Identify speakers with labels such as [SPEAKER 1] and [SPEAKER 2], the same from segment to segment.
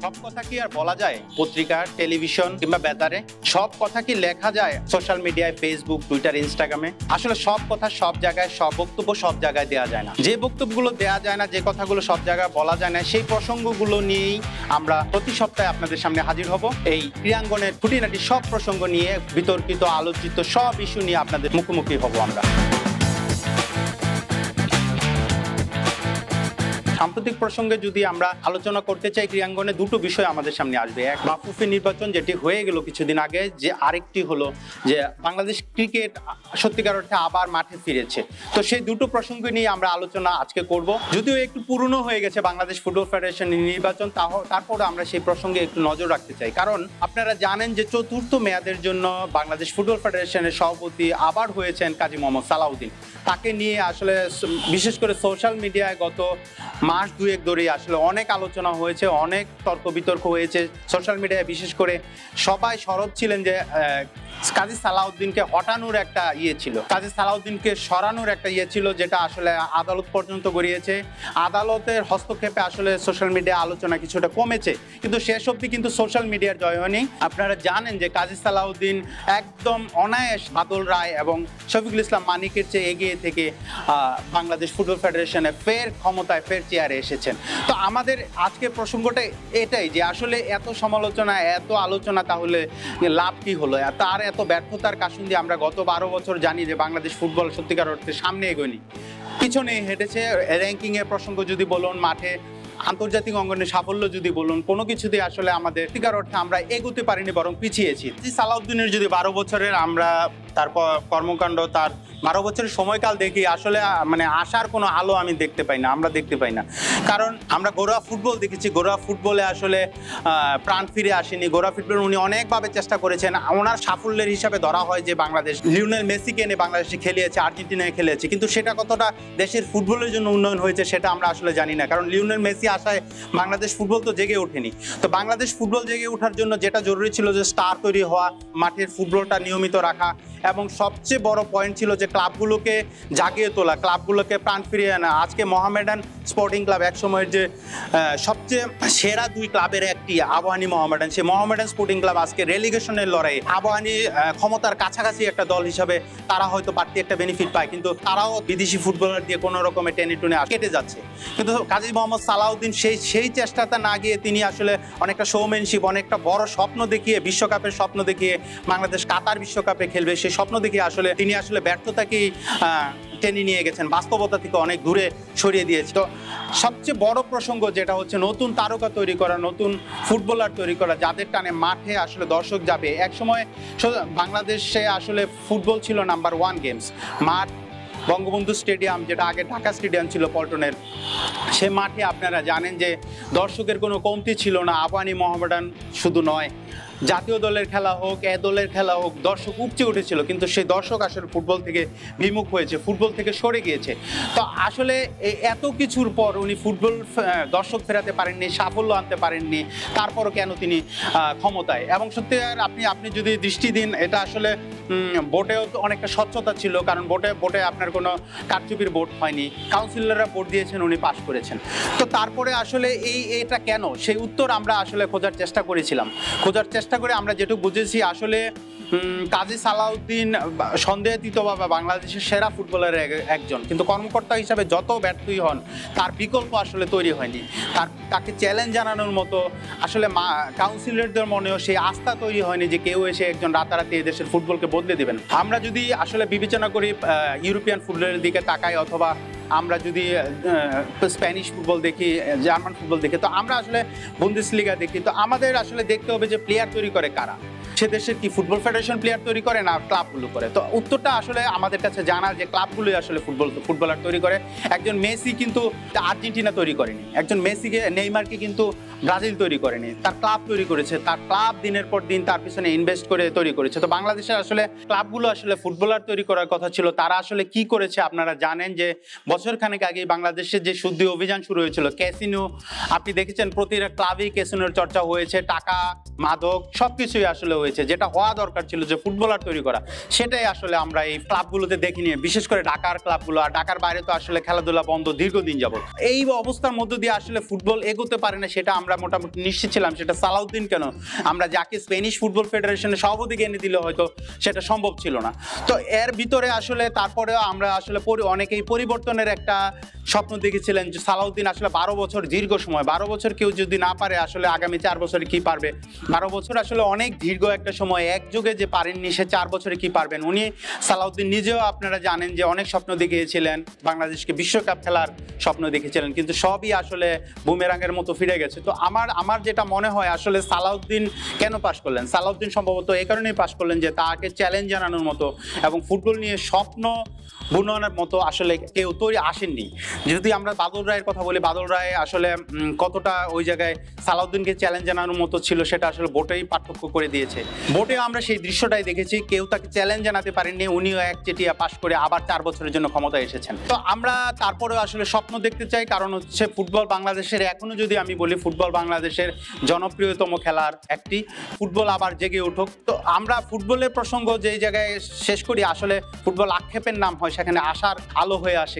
[SPEAKER 1] সব কথা কি আর বলা যায় পত্রিকা, টেলিভিশন কিংবা বেতারে? সব কথা কি লেখা যায় সোশ্যাল মিডিয়ায়, ফেসবুক, টুইটার, ইনস্টাগ্রামে? আসলে সব কথা সব জায়গায়, সব বক্তব্য সব জায়গায় দেওয়া যায় না। যে বক্তব্যগুলো দেওয়া যায় না, যে কথাগুলো সব জায়গায় বলা যায় না, সেই প্রসঙ্গগুলো নিয়েই আমরা প্রতি সপ্তাহে আপনাদের সামনে হাজির হব। এই ক্রীড়াঙ্গনের খুঁটিনাটি সব প্রসঙ্গ নিয়ে বিতর্কিত, আলোচিত সব ইস্যু নিয়ে আপনাদের মুখোমুখি হব আমরা। সাম্প্রতিক প্রসঙ্গে যদি আমরা আলোচনা করতে চাই, ক্রীড়াঙ্গনে দুটো বিষয় আমাদের সামনে আসবে। এক, বাফুফে নির্বাচন যেটি হয়ে গেল কিছুদিন আগে, যে আরেকটি হলো যে বাংলাদেশ ক্রিকেট সত্যিকার অর্থে আবার মাঠে ফিরেছে। তো সেই দুটো প্রসঙ্গ নিয়ে আমরা আলোচনা আজকে করব। যদিও একটু পুরনো হয়ে গেছে বাংলাদেশ ফুটবল ফেডারেশনের নির্বাচন, তারপরে আমরা সেই প্রসঙ্গে একটু নজর রাখতে চাই। কারণ আপনারা জানেন যে চতুর্থ মেয়াদের জন্য বাংলাদেশ ফুটবল ফেডারেশনের সভাপতি আবার হয়েছেন কাজী মোহাম্মদ সালাউদ্দিন। তাকে নিয়ে আসলে বিশেষ করে সোশ্যাল মিডিয়ায় গত মাস দুয়েক ধরেই আসলে অনেক আলোচনা হয়েছে, অনেক তর্ক বিতর্ক হয়েছে। সোশ্যাল মিডিয়ায় বিশেষ করে সবাই সরব ছিলেন যে কাজী সালাউদ্দিনকে হটানোর একটা ছিল, কাজী সালাউদ্দিনকে সরানোর একটা ছিল, যেটা আসলে আদালত পর্যন্ত গড়িয়েছে। আদালতের হস্তক্ষেপে আসলে সোশ্যাল মিডিয়া আলোচনা কিছুটা কমেছে, কিন্তু শেষ অবধি কিন্তু সোশ্যাল মিডিয়ার জয় হয়নি। আপনারা জানেন যে কাজী সালাউদ্দিন একদম অনায়াস বাদল রায় এবং শফিকুল ইসলাম মানিকের চেয়ে এগিয়ে থেকে বাংলাদেশ ফুটবল ফেডারেশনে ফের ক্ষমতায়, ফের চেয়ারে এসেছেন। তো আমাদের আজকের প্রসঙ্গটা এটাই যে আসলে এত সমালোচনা, এত আলোচনা, তাহলে লাভ কি হলো? তার এত ব্যর্থতার কারণ দিয়ে আমরা গত 12 বছর জানি যে বাংলাদেশ ফুটবল সত্যিকার অর্থে সামনে এগোয়নি, পিছনে হেঁটেছে। র্যাঙ্কিংয়ের প্রসঙ্গ যদি বলুন, মাঠে আন্তর্জাতিক অঙ্গনে সাফল্য যদি বলুন, কোনো কিছুতে আসলে আমাদের সত্যিকার অর্থে আমরা এগোতে পারিনি, বরং পিছিয়েছি। সালাউদ্দিনের যদি 12 বছরের আমরা তার কর্মকাণ্ড, তার 12 বছরের সময়কাল দেখি, আসলে মানে আশার কোনো আলো আমি দেখতে পাই না, আমরা দেখতে পাই না। কারণ আমরা ঘরোয়া ফুটবল দেখেছি, ঘরোয়া ফুটবলে আসলে প্রাণ ফিরে আসেনি। ঘরোয়া ফুটবল উনি অনেকভাবে চেষ্টা করেছেন। ওনার সাফল্যের হিসাবে ধরা হয় যে বাংলাদেশ লিওনেল মেসিকে এনে বাংলাদেশে খেলিয়েছে, আর্জেন্টিনায় খেলেছে, কিন্তু সেটা কতটা দেশের ফুটবলের জন্য উন্নয়ন হয়েছে সেটা আমরা আসলে জানি না। কারণ লিওনেল মেসি আসায় বাংলাদেশ ফুটবল তো জেগে ওঠেনি। তো বাংলাদেশ ফুটবল জেগে ওঠার জন্য যেটা জরুরি ছিল যে স্টার তৈরি হওয়া, মাঠের ফুটবলটা নিয়মিত রাখা, এবং সবচেয়ে বড় পয়েন্ট ছিল যে ক্লাবগুলোকে জাগিয়ে তোলা, ক্লাবগুলোকে প্রাণ ফিরিয়ে আনা। আজকে মোহামেডান স্পোর্টিং ক্লাব, এক সময়ের যে সবচেয়ে সেরা দুই ক্লাবের একটি আবাহনী মোহামেডান, সেই মোহামেডান স্পোর্টিং ক্লাব আজকে রেলিগেশনের লড়াই। আবাহনী ক্ষমতার কাছাকাছি একটা দল হিসাবে তারা হয়তো বাড়তি একটা বেনিফিট পায়, কিন্তু তারাও বিদেশি ফুটবলার দিয়ে কোনো রকমে টেনে টুনে কেটে যাচ্ছে। কিন্তু কাজী মোহাম্মদ সালাউদ্দিন সেই চেষ্টাটা না গিয়ে তিনি আসলে অনেকটা শোম্যানশিপ, অনেকটা বড় স্বপ্ন দেখিয়ে, বিশ্বকাপের স্বপ্ন দেখিয়ে বাংলাদেশ কাতার বিশ্বকাপে খেলবে সেই স্বপ্ন দেখিয়ে আসলে তিনি আসলে ব্যর্থতাকেই টেনে নিয়ে গেছেন, বাস্তবতা থেকে অনেক দূরে সরিয়ে দিয়েছে। তো সবচেয়ে বড় প্রসঙ্গ যেটা হচ্ছে নতুন তারকা তৈরি করা, নতুন ফুটবলার তৈরি করা, যাদের টানে মাঠে আসলে দর্শক যাবে। একসময় বাংলাদেশে আসলে ফুটবল ছিল নাম্বার 1 গেমস। মাঠ বঙ্গবন্ধু স্টেডিয়াম, যেটা আগে ঢাকা স্টেডিয়াম ছিল পল্টনের, সে মাঠে আপনারা জানেন যে দর্শকের কোনো কমতি ছিল না। আবাহনী মোহামেডান শুধু নয়, জাতীয় দলের খেলা হোক, এ দলের খেলা হোক, দর্শক উপচে উঠেছিল, কিন্তু সেই দর্শক আসলে ফুটবল থেকে বিমুখ হয়েছে, ফুটবল থেকে সরে গিয়েছে। তো আসলে এত কিছুর পর উনি ফুটবল দর্শক ফেরাতে পারেননি, সাফল্য আনতে পারেননি, তারপরও কেন তিনি ক্ষমতায়? এবং সত্যি আপনি যদি দৃষ্টি দিন, এটা আসলে ভোটেও অনেকটা স্বচ্ছতা ছিল, কারণ ভোটে আপনার কোনো কারচুপির ভোট হয়নি, কাউন্সিলররা ভোট দিয়েছেন, উনি পাস করেছেন। তো তারপরে আসলে এটা কেন, সেই উত্তর আমরা আসলে খোঁজার চেষ্টা করেছিলাম। খোঁজার চেষ্টা করে আমরা যেটুকু বুঝেছি, আসলে কাজী সালাউদ্দিন সন্দেহাতীতভাবে বাংলাদেশের সেরা ফুটবলারের একজন, কিন্তু কর্মকর্তা হিসাবে যত ব্যর্থই হন, তার বিকল্প আসলে তৈরি হয়নি। তাকে চ্যালেঞ্জ জানানোর মতো আসলে কাউন্সিলরদের মনেও সেই আস্থা তৈরি হয়নি যে কেউ এসে একজন রাতারাতি দেশের ফুটবলকে বদলে দেবেন। আমরা যদি আসলে বিবেচনা করি, ইউরোপিয়ান ফুটবলের দিকে তাকাই, অথবা আমরা যদি স্প্যানিশ ফুটবল দেখি, জার্মান ফুটবল দেখি, তো আমরা আসলে বুন্দেসলিগা দেখি, তো আমাদের আসলে দেখতে হবে যে প্লেয়ার তৈরি করে কারা। সে দেশের কি ফুটবল ফেডারেশন প্লেয়ার তৈরি করে, না ক্লাবগুলো করে? তো উত্তরটা আসলে আমাদের কাছে জানা যে ক্লাবগুলোই আসলে ফুটবলার তৈরি করে। একজন মেসি কিন্তু আর্জেন্টিনা তৈরি করেনি, একজন মেসিকে, নেইমারকে কিন্তু ব্রাজিল তৈরি করেনি, তার ক্লাব তৈরি করেছে, তার ক্লাব দিনের পর দিন তার পিছনে ইনভেস্ট করে তৈরি করেছে। তো বাংলাদেশের আসলে ক্লাবগুলো আসলে ফুটবলার তৈরি করার কথা ছিল, তারা আসলে কি করেছে? আপনারা জানেন যে বছরখানেক আগে বাংলাদেশের যে শুদ্ধি অভিযান শুরু হয়েছিল, ক্যাসিনো, আপনি দেখেছেন প্রতিটা ক্লাবেই ক্যাসিনোর চর্চা হয়েছে, টাকা, মাদক সবকিছুই আসলে হয়েছে। করেছে, যেটা হওয়া দরকার ছিল যে ফুটবলার তৈরি করা, সেটাই আসলে আমরা এই ক্লাবগুলোতে দেখিনি, বিশেষ করে ঢাকার ক্লাবগুলো। আর ঢাকার বাইরে তো আসলে খেলাধুলা বন্ধ দীর্ঘদিন যাবত। এই অবস্থার মধ্য দিয়ে আসলে ফুটবল এগোতে পারে না, সেটা আমরা মোটামুটি নিশ্চিত ছিলাম। সেটা সালাউদ্দিন কেন, আমরা যাকে স্পেনিশ ফুটবল ফেডারেশনের সভাপতি এনে দিলে হয়তো সেটা সম্ভব ছিল না। তো এর ভিতরে আসলে তারপরেও আমরা আসলে অনেকেই পরিবর্তনের একটা স্বপ্ন দেখেছিলেন যে সালাউদ্দিন আসলে 12 বছর দীর্ঘ সময়, 12 বছর কেউ যদি না পারে আসলে আগামী 4 বছরে কি পারবে? 12 বছর আসলে অনেক দীর্ঘ একটা সময়, একযোগে যে পারেননি সে 4 বছরে কি পারবেন? উনি সালাউদ্দিন নিজেও আপনারা জানেন যে অনেক স্বপ্ন দেখিয়েছিলেন, বাংলাদেশকে বিশ্বকাপ খেলার স্বপ্ন দেখেছিলেন, কিন্তু সবই আসলে বুমেরাঙের মতো ফিরে গেছে। তো আমার যেটা মনে হয় আসলে সালাউদ্দিন কেন পাশ করলেন? সালাউদ্দিন সম্ভবত এই কারণেই পাশ করলেন যে তাকে চ্যালেঞ্জ জানানোর মতো এবং ফুটবল নিয়ে স্বপ্ন বুননের মতো আসলে কেউ তৈরি আসেননি। যদি আমরা বাদল রায়ের কথা বলি, বাদল রায় আসলে কতটা ওই জায়গায় সালাউদ্দিনকে চ্যালেঞ্জ জানানোর মতো ছিল সেটা আসলে ভোটেই পার্থক্য করে দিয়েছে। ভোটে আমরা সেই দৃশ্যটাই দেখেছি, কেউ তাকে চ্যালেঞ্জ জানাতে পারেননি, উনিও একচেটিয়া পাশ করে আবার 4 বছরের জন্য ক্ষমতায় এসেছেন। তো আমরা তারপরেও আসলে স্বপ্ন দেখতে চাই, কারণ হচ্ছে ফুটবল বাংলাদেশের এখনো যদি আমি বলি ফুটবল বাংলাদেশের জনপ্রিয়তম খেলার একটি, ফুটবল আবার জেগে উঠুক। তো আমরা ফুটবলের প্রসঙ্গ যেই জায়গায় শেষ করি, আসলে ফুটবল আক্ষেপের নাম হয়, সেখানে আশার আলো হয়ে আসে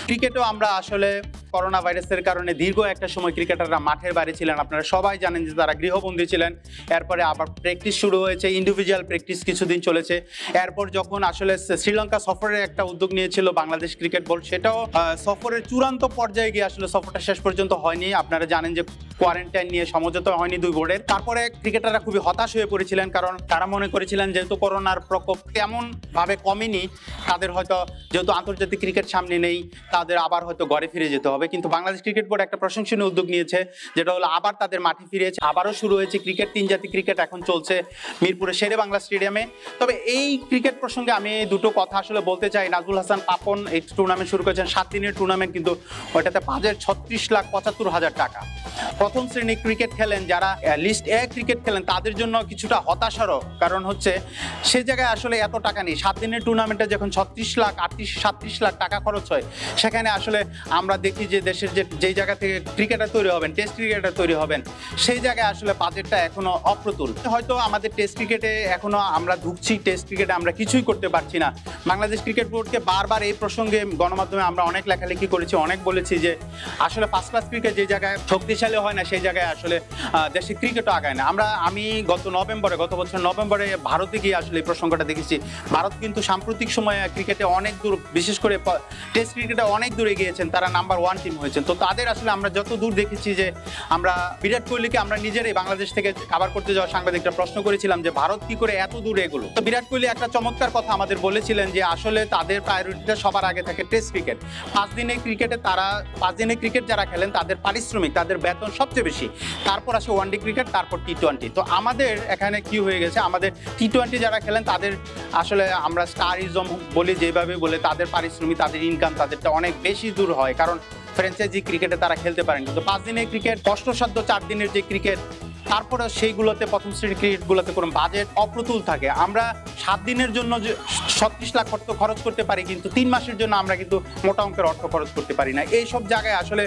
[SPEAKER 1] ক্রিকেটও আমরা আসলে করোনা ভাইরাসের কারণে দীর্ঘ একটা সময় ক্রিকেটাররা মাঠের বাইরে ছিলেন, আপনারা সবাই জানেন যে তারা গৃহবন্দী ছিলেন। এরপরে আবার প্র্যাকটিস শুরু হয়েছে, ইন্ডিভিজুয়াল প্র্যাকটিস কিছুদিন চলেছে। এরপর যখন আসলে শ্রীলঙ্কা সফরের একটা উদ্যোগ নিয়েছিল বাংলাদেশ ক্রিকেট বোর্ড, সেটাও সফরের চূড়ান্ত পর্যায়ে গিয়ে আসলে সফরটা শেষ পর্যন্ত হয়নি। আপনারা জানেন যে কোয়ারেন্টাইন নিয়ে সমঝোতা হয়নি দুই বোর্ডের। তারপরে ক্রিকেটাররা খুবই হতাশ হয়ে পড়েছিলেন, কারণ তারা মনে করেছিলেন যেহেতু করোনার প্রকোপ তেমন ভাবে কমেনি, তাদের হয়তো যেহেতু আন্তর্জাতিক ক্রিকেট সামনে নেই, তাদের আবার হয়তো ঘরে ফিরে যেতে হবে। কিন্তু বাংলাদেশ ক্রিকেট বোর্ড একটা প্রশংসনীয় উদ্যোগ নিয়েছে, যেটা হলো আবার তাদের মাঠে ফিরেছে, আবারও শুরু হয়েছে ক্রিকেট। 3 জাতি ক্রিকেট এখন চলছে মিরপুরে শেরে বাংলা স্টেডিয়ামে। তবে এই ক্রিকেট প্রসঙ্গে আমি দুটো কথা আসলে বলতে চাই। নাজমুল হাসান পাপন এই টুর্নামেন্ট শুরু করেছেন, 7 দিনের টুর্নামেন্ট, কিন্তু ওইটাতে বাজেট 36,75,000 টাকা। প্রথম শ্রেণী ক্রিকেট খেলেন যারা, লিস্ট এ ক্রিকেট খেলেন, তাদের জন্য কিছুটা হতাশারও কারণ হচ্ছে সে জায়গায় আসলে এত টাকা নেই। 7 দিনের টুর্নামেন্টে যখন 36 লাখ 37 লাখ টাকা খরচ হয়, সেখানে আসলে আমরা দেখি যে দেশের যেই জায়গা থেকে ক্রিকেটার তৈরি হবেন, টেস্ট ক্রিকেটার তৈরি হবেন, সেই জায়গায় আসলে বাজেটটা এখনো অপ্রতুল। হয়তো আমাদের টেস্ট ক্রিকেটে এখনো আমরা ঢুকছি, টেস্ট ক্রিকেটে আমরা কিছুই করতে পারছি না। বাংলাদেশ ক্রিকেট বোর্ডকে বারবার এই প্রসঙ্গে গণমাধ্যমে আমরা অনেক লেখালেখি করেছি, অনেক বলেছি যে আসলে ফার্স্ট ক্লাস ক্রিকেট যে জায়গায় শক্তিশালী হয় না, সেই জায়গায় আসলে দেশে ক্রিকেটও আগায় না। আমি গত বছর নভেম্বরে ভারতে গিয়ে আসলে এই প্রসঙ্গটা দেখেছি। ভারত কিন্তু সাম্প্রতিক সময়ে ক্রিকেটে অনেক দূর, বিশেষ করে টেস্ট ক্রিকেটে অনেক দূর এগিয়েছেন, তারা নাম্বার 1 টিম হয়েছেন। তো তাদের আসলে আমরা যত দূর দেখেছি যে আমরা বিরাট কোহলিকে আমরা নিজেরাই বাংলাদেশ থেকে কাভার করতে যাওয়া সাংবাদিকরা প্রশ্ন করেছিলাম যে ভারত কি করে এত দূর এগুলো। তো বিরাট কোহলি একটা চমৎকার কথা আমাদের বলেছিলেন যে আসলে তাদের প্রায়োরিটিটা সবার আগে থাকে টেস্ট ক্রিকেট। 5 দিনের ক্রিকেট যারা খেলেন তাদের পারিশ্রমিক, তাদের বেতন সবচেয়ে বেশি, তারপর আসে ওয়ানডে ক্রিকেট, তারপর টি-20। তো আমাদের এখানে কি হয়ে গেছে, আমাদের টি-20 যারা খেলেন তাদের আসলে আমরা স্টারিজম বলি, যেভাবে বলে, তাদের পারিশ্রমিক, তাদের ইনকাম তাদেরটা অনেক বেশি দূর হয়, কারণ ফ্র্যাঞ্চাইজি ক্রিকেটে তারা খেলতে পারেন। কিন্তু 5 দিনের ক্রিকেট, কষ্টসাধ্য 4 দিনের যে ক্রিকেট, তারপরে সেইগুলোতে প্রথম শ্রেণীর ক্রিকেটগুলোতে কোনো বাজেট অপ্রতুল থাকে। আমরা 7 দিনের জন্য যে 36 লাখ খরচ করতে পারি, কিন্তু 3 মাসের জন্য আমরা কিন্তু মোটা অঙ্কের অর্থ খরচ করতে পারি না। এই সব জায়গায় আসলে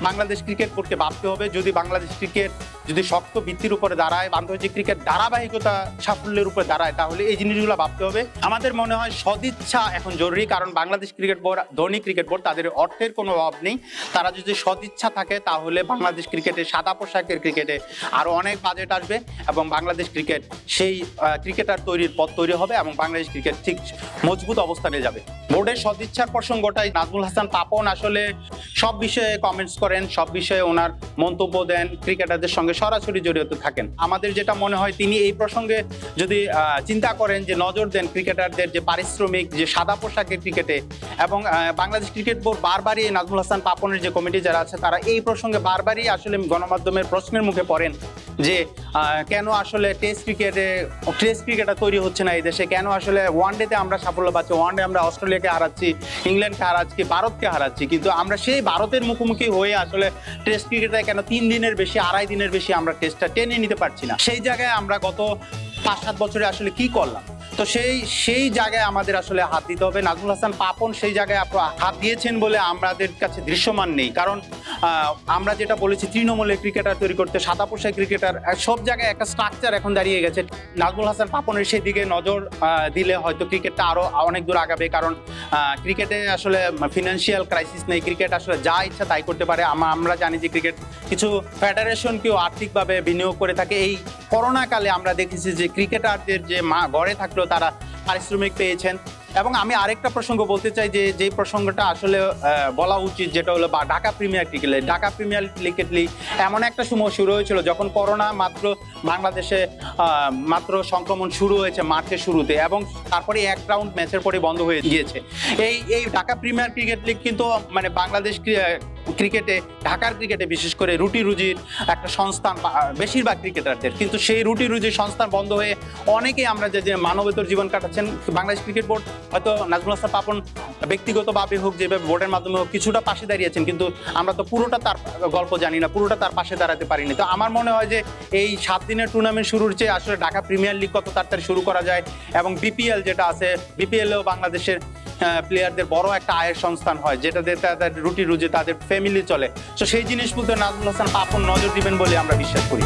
[SPEAKER 1] বাংলাদেশ ক্রিকেট বোর্ডকে ভাবতে হবে। যদি বাংলাদেশ ক্রিকেট যদি শক্ত ভিত্তির উপরে দাঁড়ায়, আন্তর্জাতিক ক্রিকেট ধারাবাহিকতা সাফল্যের উপরে দাঁড়ায়, তাহলে এই জিনিসগুলো ভাবতে হবে। আমাদের মনে হয় সদিচ্ছা এখন জরুরি, কারণ বাংলাদেশ ক্রিকেট বোর্ড, ধনী ক্রিকেট বোর্ড, তাদের অর্থের কোনো অভাব নেই। তারা যদি সদিচ্ছা থাকে তাহলে বাংলাদেশ ক্রিকেটে, সাদা পোশাকের ক্রিকেটে আরও অনেক বাজেট আসবে এবং বাংলাদেশ ক্রিকেট সেই ক্রিকেটার তৈরির পথ তৈরি হবে এবং বাংলাদেশ ক্রিকেট ঠিক মজবুত অবস্থানে যাবে। বোর্ডের সদিচ্ছার প্রসঙ্গটাই, নাজমুল হাসান পাপন আসলে সব বিষয়ে কমেন্টস করেন, সব বিষয়ে ওনার মন্তব্য দেন, ক্রিকেটারদের সঙ্গে সরাসরি জড়িত থাকেন। আমাদের যেটা মনে হয় তিনি এই প্রসঙ্গে যদি চিন্তা করেন, যে নজর দেন ক্রিকেটারদের যে পারিশ্রমিক, যে সাদা পোশাকের ক্রিকেটে, এবং বাংলাদেশ ক্রিকেট বোর্ড বারবারই নাজমুল হাসান পাপনের যে কমিটি যারা আছে তারা এই প্রসঙ্গে বারবারই আসলে গণমাধ্যমের প্রশ্নের মুখে পড়েন যে কেন আসলে টেস্ট ক্রিকেটার তৈরি হচ্ছে না এই দেশে, কেন আসলে ওয়ানডেতে আমরা সাফল্য পাচ্ছি, ওয়ানডে আমরা অস্ট্রেলিয়াকে হারাচ্ছি, ইংল্যান্ডকে হারাচ্ছি, ভারতকে হারাচ্ছি, কিন্তু আমরা সেই ভারতের মুখোমুখি হয়ে আসলে টেস্ট ক্রিকেটে কেন 3 দিনের বেশি, 2.5 দিনের বেশি আমরা টেস্টটা টেনে নিতে পারছি না। সেই জায়গায় আমরা গত 5-7 বছরে আসলে কি করলাম? তো সেই জায়গায় আমাদের আসলে হাত দিতে হবে। নাজমুল হাসান পাপন সেই জায়গায় হাত দিয়েছেন বলে আমাদের কাছে দৃশ্যমান নেই, কারণ আমরা যেটা বলেছি তৃণমূলের ক্রিকেটার তৈরি করতে, সাদা পোশাক ক্রিকেটার, সব জায়গায় একটা স্ট্রাকচার এখন দাঁড়িয়ে গেছে। নাজমুল হাসান পাপনের সেদিকে নজর দিলে হয়তো ক্রিকেটটা আরো অনেক দূর আগাবে, কারণ ক্রিকেটে আসলে ফিনান্সিয়াল ক্রাইসিস নেই, ক্রিকেট আসলে যা ইচ্ছা তাই করতে পারে। আমরা জানি যে ক্রিকেট কিছু ফেডারেশনকেও আর্থিকভাবে বিনিয়োগ করে থাকে। এই করোনা কালে আমরা দেখেছি যে ক্রিকেটারদের যে ঘরে থাকলেও তারা পারিশ্রমিক পেয়েছেন। এবং আমি আরেকটা প্রসঙ্গ বলতে চাই যে প্রসঙ্গটা আসলে বলা উচিত, যেটা হলো Dhaka premier cricket league. Dhaka premier cricket league এমন একটা সময় শুরু হয়েছিল যখন করোনা বাংলাদেশে মাত্র সংক্রমণ শুরু হয়েছে মার্চের শুরুতে, এবং তারপরে এক রাউন্ড ম্যাচের পরে বন্ধ হয়ে গিয়েছে। এই ঢাকা প্রিমিয়ার ক্রিকেট লিগ কিন্তু মানে বাংলাদেশ ক্রিকেটে, ঢাকার ক্রিকেটে বিশেষ করে রুটি রুজির একটা সংস্থান বেশিরভাগ ক্রিকেটারদের, কিন্তু সেই রুটি রুজির সংস্থান বন্ধ হয়ে অনেকেই আমরা যে মানবেতর জীবন কাটাচ্ছেন। বাংলাদেশ ক্রিকেট বোর্ড হয়তো নাজমুল হাসান পাপন ব্যক্তিগতভাবে হোক, যেভাবে বোর্ডের মাধ্যমে হোক, কিছুটা পাশে দাঁড়িয়েছেন, কিন্তু আমরা তো পুরোটা তার গল্প জানি না, পুরোটা তার পাশে দাঁড়াতে পারিনি। তো আমার মনে হয় যে এই 7 দিনের টুর্নামেন্ট শুরুর চেয়ে আসলে ঢাকা প্রিমিয়ার লিগ কত তাড়াতাড়ি শুরু করা যায়, এবং বিপিএল যেটা আছে, বিপিএলেও বাংলাদেশের প্লেয়ারদের বড় একটা আয়ের সংস্থান হয়, যেটাতে তাদের রুটি রুজি, তাদের ফ্যামিলি চলে। তো সেই জিনিসগুলোতে নাজমুল হাসান পাপন নজর দিবেন বলে আমরা বিশ্বাস করি।